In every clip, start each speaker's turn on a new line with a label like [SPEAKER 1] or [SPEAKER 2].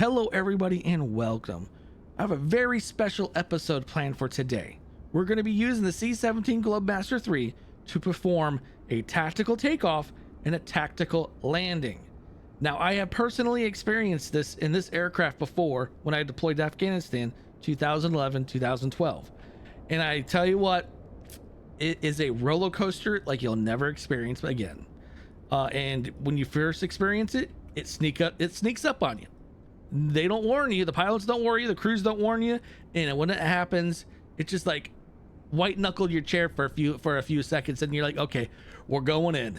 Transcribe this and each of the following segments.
[SPEAKER 1] Hello everybody and welcome. I have a very special episode planned for today. We're going to be using the C-17 Globemaster III to perform a tactical takeoff and a tactical landing. Now, I have personally experienced this in this aircraft before when I deployed to Afghanistan 2011, 2012. And I tell you what, it is a roller coaster like you'll never experience again. And when you first experience it, it sneaks up on you. They don't warn you, the pilots don't warn you, the crews don't warn you, and when it happens, it's just like white knuckle your chair for a few seconds, and you're like, okay, we're going in.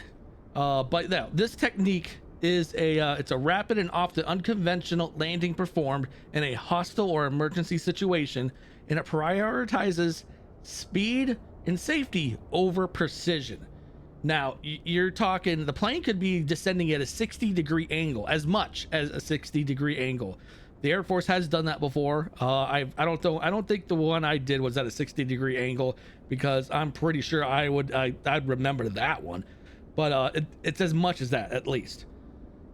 [SPEAKER 1] But no, this technique is it's a rapid and often unconventional landing performed in a hostile or emergency situation, and it prioritizes speed and safety over precision. Now, you're talking, the plane could be descending at a 60-degree angle, as much as a 60-degree angle. The Air Force has done that before. I don't think the one I did was at a 60-degree angle, because I'm pretty sure I'd remember that one. But it's as much as that, at least.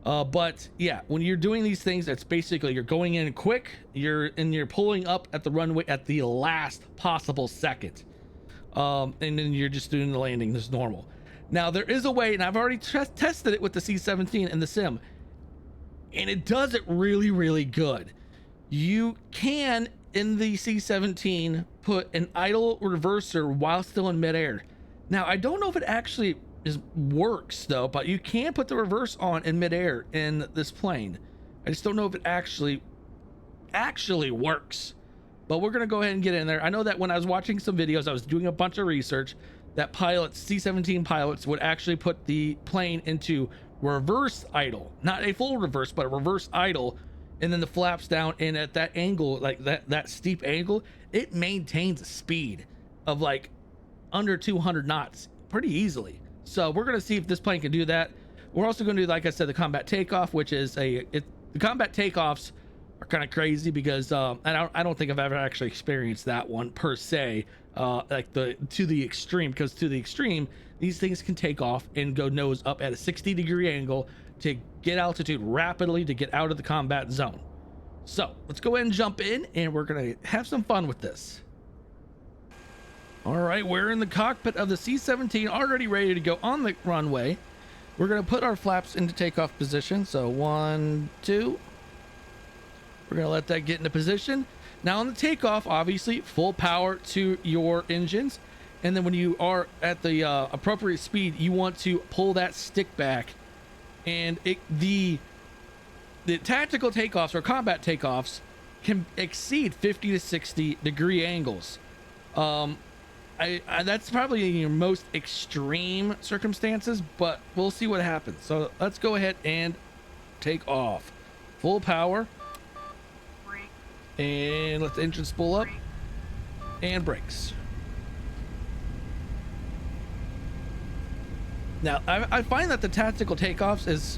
[SPEAKER 1] But yeah, when you're doing these things, it's basically you're going in quick, you're pulling up at the runway at the last possible second, and then you're just doing the landing as normal. Now, there is a way, and I've already tested it with the C-17 in the sim, and it does it really, really good. You can, in the C-17, put an idle reverser while still in midair. Now, I don't know if it actually works, though, but you can put the reverse on in midair in this plane. I just don't know if it actually works. But we're going to go ahead and get in there. I know that when I was watching some videos, I was doing a bunch of research, that pilots, C-17 pilots, would actually put the plane into reverse idle, not a full reverse, but a reverse idle, and then the flaps down, and at that angle, like that steep angle, it maintains a speed of like under 200 knots pretty easily. So we're going to see if this plane can do that. We're also going to do, like I said, the combat takeoff, which is the combat takeoffs are kind of crazy because I don't think I've ever actually experienced that one per se, like to the extreme, because to the extreme these things can take off and go nose up at a 60-degree angle to get altitude rapidly to get out of the combat zone. So let's go ahead and jump in, and we're gonna have some fun with this. All right, we're in the cockpit of the C-17, already ready to go on the runway. We're gonna put our flaps into takeoff position, so 1, 2. We're going to let that get into position. Now on the takeoff, obviously, full power to your engines. And then when you are at the appropriate speed, you want to pull that stick back. And the tactical takeoffs or combat takeoffs can exceed 50 to 60 degree angles. That's probably in your most extreme circumstances, but we'll see what happens. So let's go ahead and take off. Full power. And let the engine spool up, and brakes. Now, I find that the tactical takeoffs is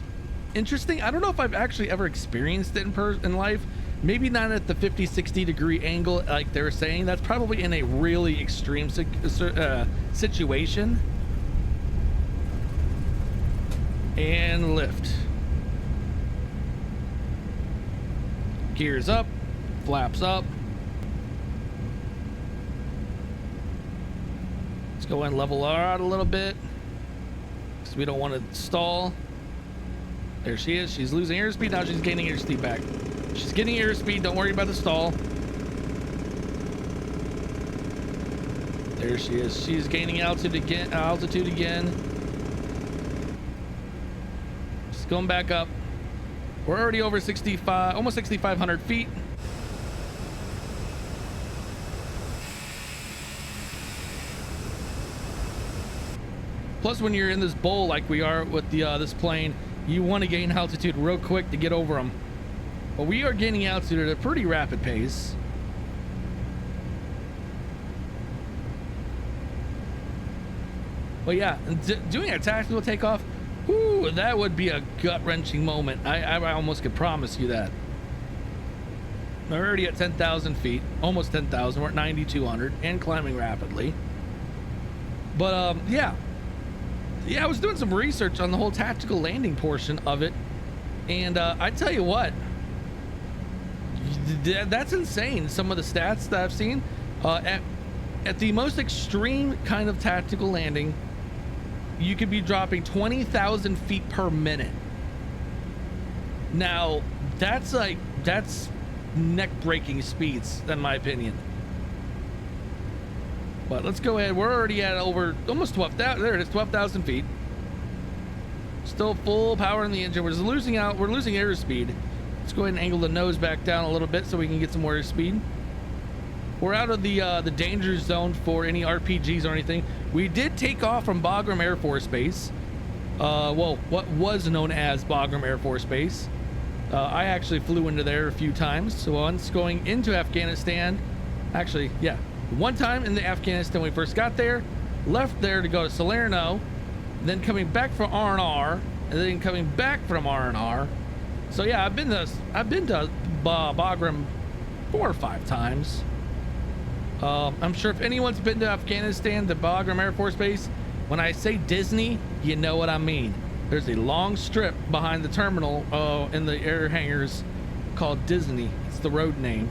[SPEAKER 1] interesting. I don't know if I've actually ever experienced it in life. Maybe not at the 50, 60 degree angle like they were saying. That's probably in a really extreme situation. And lift. Gears up. Flaps up. Let's go and level her out a little bit because we don't want to stall. There she is. She's losing airspeed. Now she's gaining airspeed back. She's getting airspeed. Don't worry about the stall. There she is. She's gaining altitude again. She's going back up. We're already over 65, almost 6,500 feet. Plus, when you're in this bowl like we are with this plane, you want to gain altitude real quick to get over them. But we are gaining altitude at a pretty rapid pace. But yeah, doing a tactical takeoff, whoo, that would be a gut-wrenching moment. I almost could promise you that. We're already at 10,000 feet, almost 10,000. We're at 9,200 and climbing rapidly. But yeah, I was doing some research on the whole tactical landing portion of it, and I tell you what, That's insane. Some of the stats that I've seen at the most extreme kind of tactical landing, you could be dropping 20,000 feet per minute. Now that's neck-breaking speeds in my opinion. But let's go ahead. We're already at over almost 12,000. There it is, 12,000 feet. Still full power in the engine. We're just losing out. We're losing airspeed. Let's go ahead and angle the nose back down a little bit so we can get some more airspeed. We're out of the danger zone for any RPGs or anything. We did take off from Bagram Air Force Base. Well, what was known as Bagram Air Force Base. I actually flew into there a few times. So once going into Afghanistan, actually, yeah, one time in the Afghanistan when we first got there, left there to go to Salerno, then coming back from R&R, and then coming back from R&R. So yeah, I've been to Bagram 4 or 5 times. I'm sure if anyone's been to Afghanistan, the Bagram Air Force Base, when I say Disney, you know what I mean. There's a long strip behind the terminal in the air hangars called Disney. It's the road name.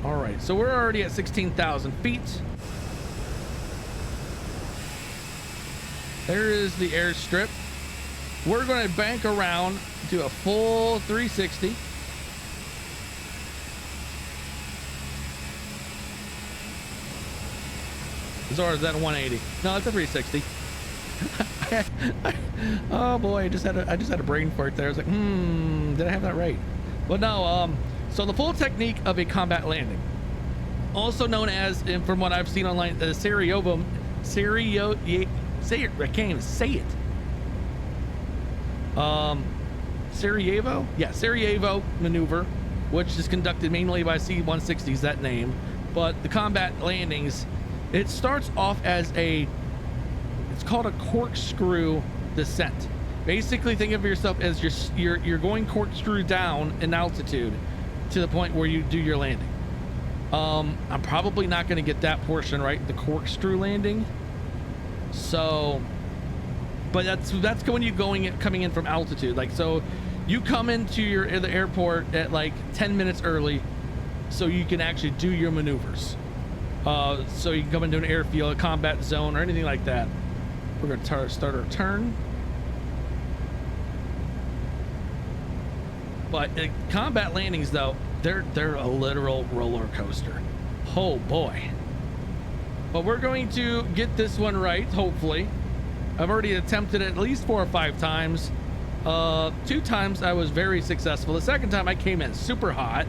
[SPEAKER 1] All right, so we're already at 16,000 feet. There is the airstrip. We're going to bank around to a full 360. Or is that a 180? No, it's a 360. Oh boy, I just had a brain fart there. I was like, did I have that right? Well, no. So the full technique of a combat landing, also known as, and from what I've seen online, the Sarajevo, I can't even say it. Sarajevo? Yeah, Sarajevo maneuver, which is conducted mainly by C-160s, that name. But the combat landings, it starts off as it's called a corkscrew descent. Basically, think of yourself as you're going corkscrew down in altitude to the point where you do your landing. I'm probably not going to get that portion right, the corkscrew landing. So, but that's when you're coming in from altitude. Like, so you come into the airport at like 10 minutes early, so you can actually do your maneuvers. So you can come into an airfield, a combat zone, or anything like that. We're going to start our turn. But combat landings, though, they're a literal roller coaster. Oh boy. But we're going to get this one right, hopefully. I've already attempted it at least 4 or 5 times. 2 times I was very successful. The second time I came in super hot.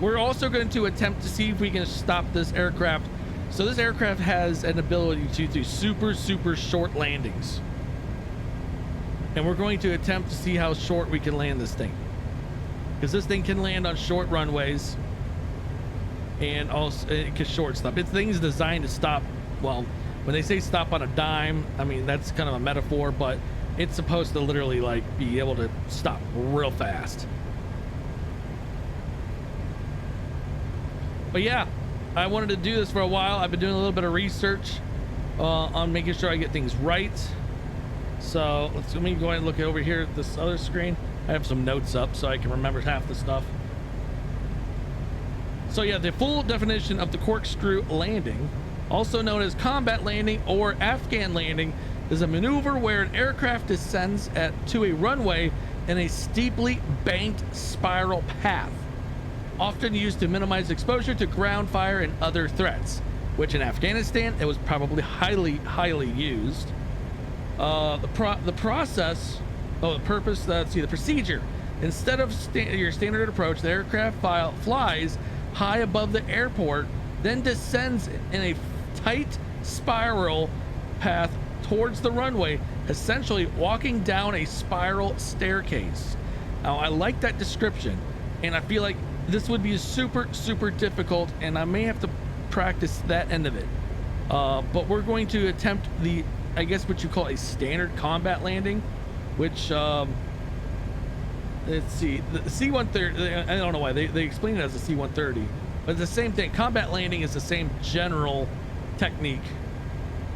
[SPEAKER 1] We're also going to attempt to see if we can stop this aircraft. So this aircraft has an ability to do super short landings. And we're going to attempt to see how short we can land this thing. Because this thing can land on short runways. And also it can short stop. This thing is designed to stop, well, when they say stop on a dime, I mean, that's kind of a metaphor, but it's supposed to literally like be able to stop real fast. But yeah, I wanted to do this for a while. I've been doing a little bit of research on making sure I get things right. So let me go ahead and look over here at this other screen. I have some notes up so I can remember half the stuff. So yeah, the full definition of the corkscrew landing, also known as combat landing or Afghan landing, is a maneuver where an aircraft descends to a runway in a steeply banked spiral path, often used to minimize exposure to ground fire and other threats, which in Afghanistan, it was probably highly used. The process, the purpose, the procedure, instead of your standard approach, the aircraft flies high above the airport, then descends in a tight spiral path towards the runway, essentially walking down a spiral staircase. Now, I like that description, and I feel like this would be super difficult, and I may have to practice that end of it. But we're going to attempt I guess what you call a standard combat landing, which let's see, the C-130, I don't know why they explain it as a C-130, but it's the same thing. Combat landing is the same general technique.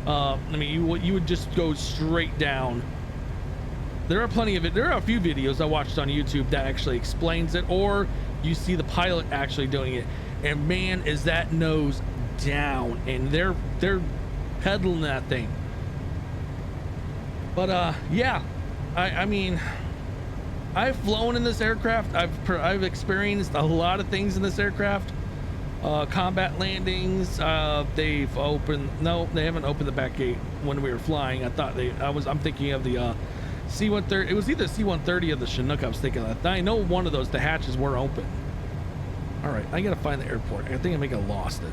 [SPEAKER 1] I mean, you would just go straight down there are plenty of it. There are a few videos I watched on YouTube that actually explains it, or you see the pilot actually doing it, and man, is that nose down, and they're pedaling that thing. But yeah, I mean, I've flown in this aircraft. I've experienced a lot of things in this aircraft. Combat landings. They've opened. No, they haven't opened the back gate when we were flying. I'm thinking of the C-130. It was either C-130 or the Chinook. I was thinking of. I know one of those. The hatches were open. All right, I gotta find the airport. I think I may have lost it.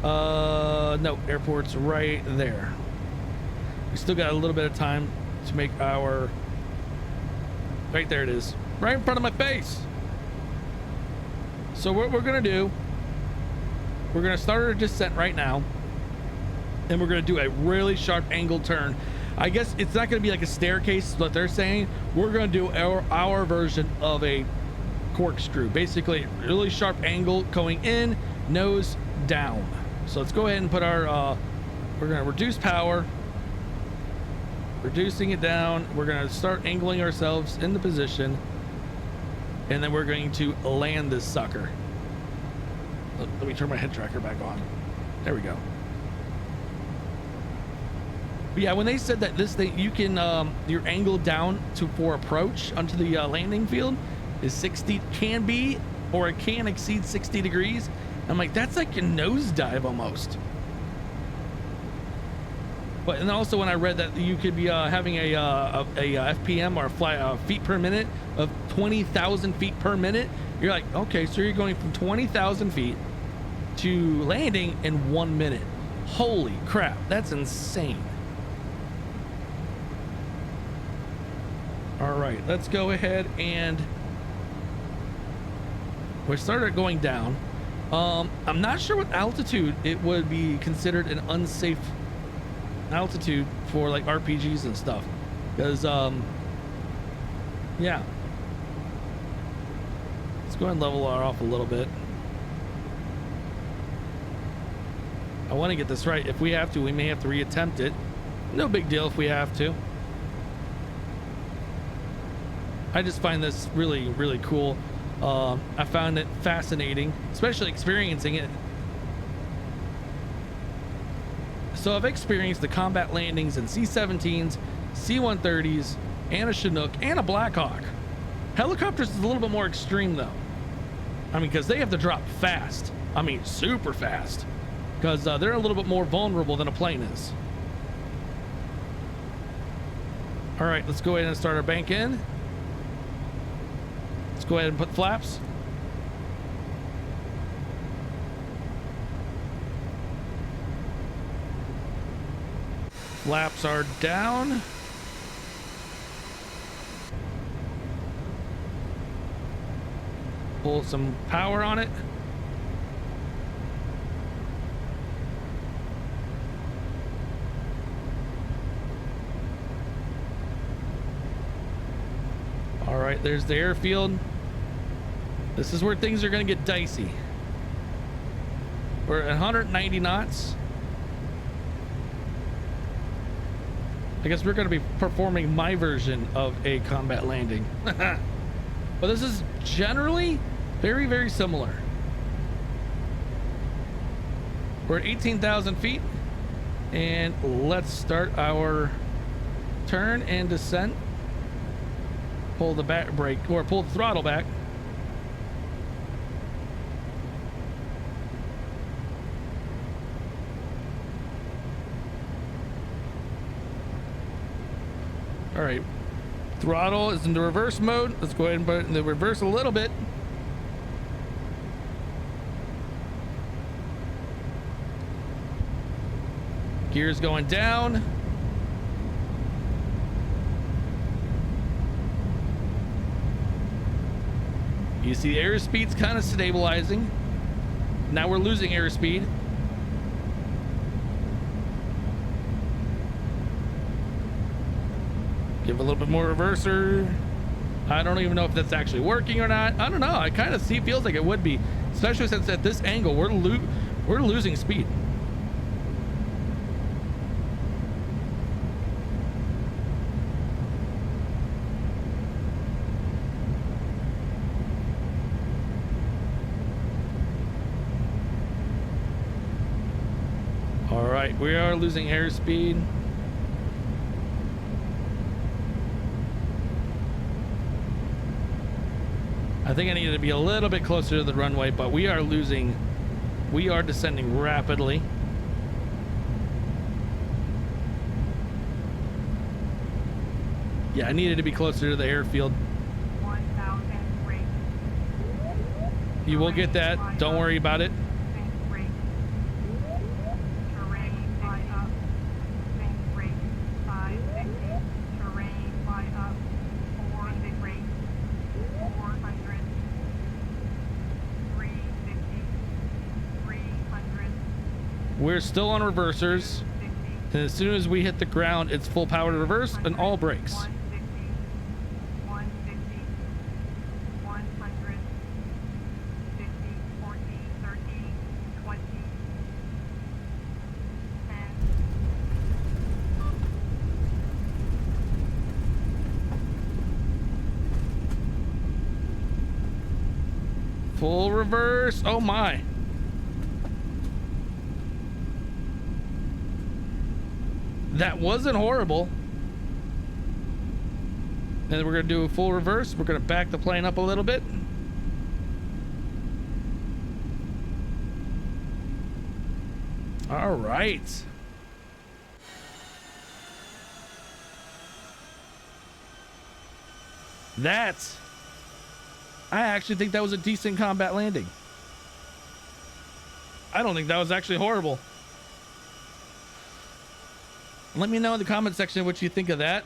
[SPEAKER 1] No, airport's right there. We still got a little bit of time to make our. Right there it is, right in front of my face. So what we're gonna do, we're gonna start our descent right now, and we're gonna do a really sharp angle turn. I guess it's not gonna be like a staircase, what they're saying. We're gonna do our version of a corkscrew, basically really sharp angle going in, nose down. So let's go ahead and put our we're gonna reduce power, reducing it down. We're gonna start angling ourselves in the position, and then we're going to land this sucker. Let me turn my head tracker back on. There we go. But yeah, when they said that this thing, you can your angle down for approach onto the landing field is 60, can be, or it can exceed 60 degrees. I'm like, that's like a nosedive almost. But and also when I read that you could be having a FPM or feet per minute of 20,000 feet per minute, you're like, okay, so you're going from 20,000 feet to landing in 1 minute. Holy crap, that's insane. All right, let's go ahead and we started going down. I'm not sure what altitude it would be considered an unsafe altitude for like RPGs and stuff, because yeah, let's go ahead and level our off a little bit. I want to get this right. If we have to, we may have to reattempt it. No big deal if we have to. I just find this really, really cool. I found it fascinating, especially experiencing it. So I've experienced the combat landings in C-17s, C-130s, and a Chinook, and a Black Hawk. Helicopters is a little bit more extreme though. I mean, because they have to drop fast. I mean, super fast. Because they're a little bit more vulnerable than a plane is. All right, let's go ahead and start our bank in. Let's go ahead and put flaps. Flaps are down. Pull some power on it. All right, there's the airfield. This is where things are going to get dicey. We're at 190 knots. I guess we're going to be performing my version of a combat landing. But this is generally very, very similar. We're at 18,000 feet. And let's start our turn and descent. Pull the back brake, or pull the throttle back. All right, throttle is in the reverse mode. Let's go ahead and put it in the reverse a little bit. Gears going down. You see the airspeed's kind of stabilizing. Now we're losing airspeed. Give a little bit more reverser. I don't even know if that's actually working or not. I don't know. I kind of feels like it would be, especially since at this angle we're losing speed. right, we are losing airspeed. I think I needed to be a little bit closer to the runway, but we are descending rapidly. Yeah, I needed to be closer to the airfield.
[SPEAKER 2] 1,000 rate.
[SPEAKER 1] You will get that. Don't worry about it.
[SPEAKER 2] Terrain fly up. Sync rate 550. Terrain fly up. 400 rate. 400. 350. 300.
[SPEAKER 1] We're still on reversers. And as soon as we hit the ground, it's full power to reverse and all brakes.
[SPEAKER 2] 150. 150. 100. 50. 40. 30. 20. 10.
[SPEAKER 1] Full reverse. Oh my. That wasn't horrible. And we're going to do a full reverse. We're going to back the plane up a little bit. All right. I actually think that was a decent combat landing. I don't think that was actually horrible. Let me know in the comment section what you think of that.